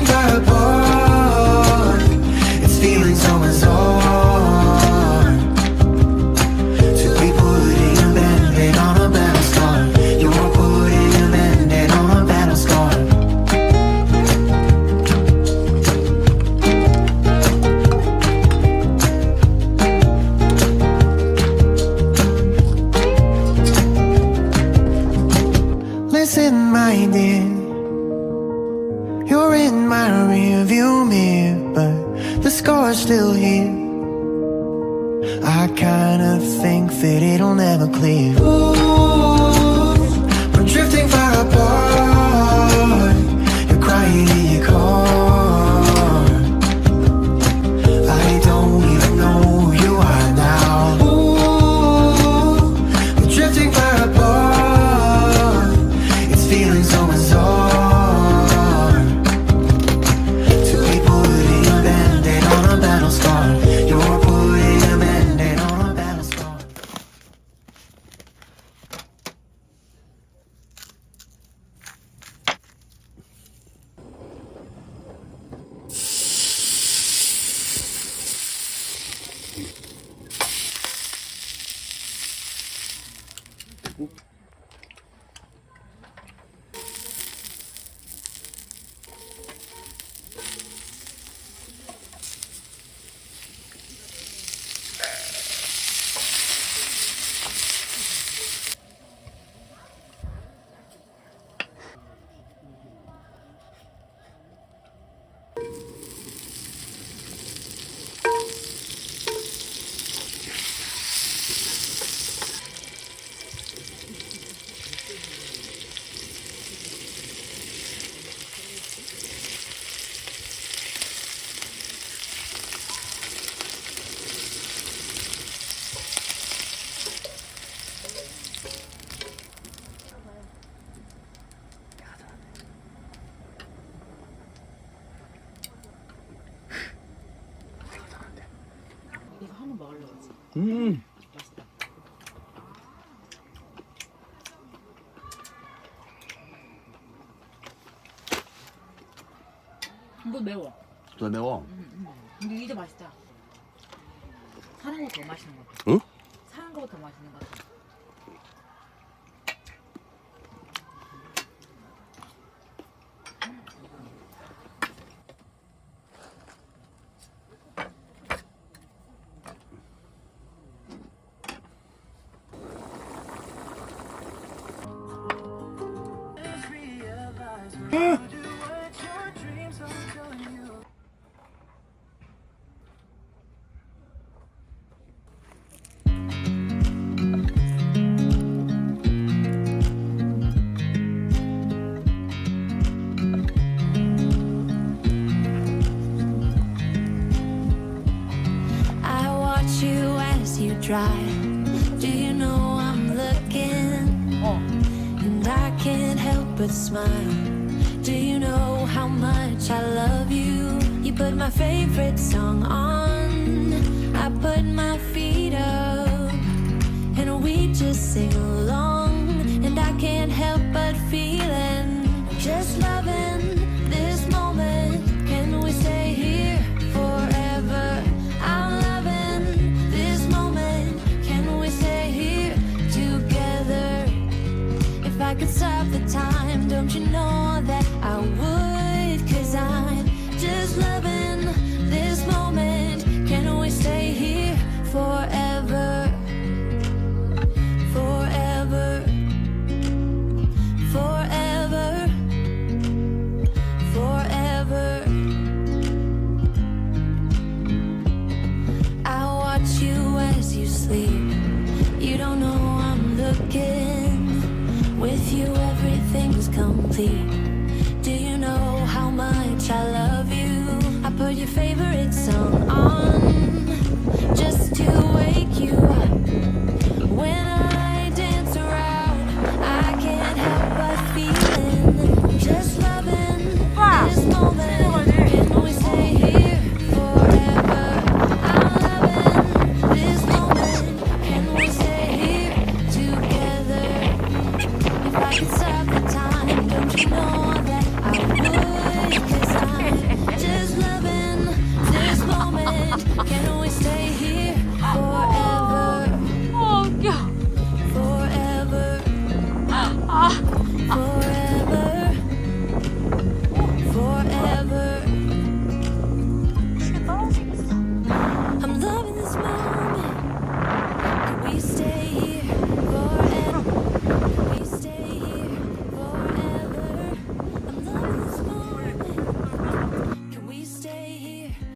far apart. It's feeling so bizarre to be putting a band-aid on a battle scar. You're putting a band-aid on a battle scar. Listen, my dear, you're in my rearview mirror, but the scar's still here. I kinda think that it'll never clear. Ooh, we're drifting far apart. You're crying in your car. I don't even know who you are now. Ooh, we're drifting far apart. It's feeling so bizarre to be putting a band-aid on a battle scar. You're putting a band-aid on a battle scar. 이거 한번 먹으려고 했지. 맛있다. 이거 매워. 더 매워. 근데 이게 맛있다. 사는 거 더 맛있는 것 같아. 응? 사는 거 더 맛있는 것 같아. I watch you as you drive. Do you know I'm looking? And I can't help but smile. Do you know how much I love you? You put my favorite song on. I put my feet up. And we just sing along. And I can't help but feeling. Just loving this moment. Can we stay here forever? I'm loving this moment. Can we stay here together? If I could stop the time, don't you know that I would? 'Cause I'm just loving this moment. Can we stay here forever? Forever. Forever. Forever. I watch you as you sleep. You don't know I'm looking. With you everything's complete. Do you know how much I love you? I put your favorite song on just to wake you up. When I dance around, I can't help but feeling. Just loving this moment. Can we stay here forever? I'm loving this moment. Can we stay here together? If I could stop the time, don't you know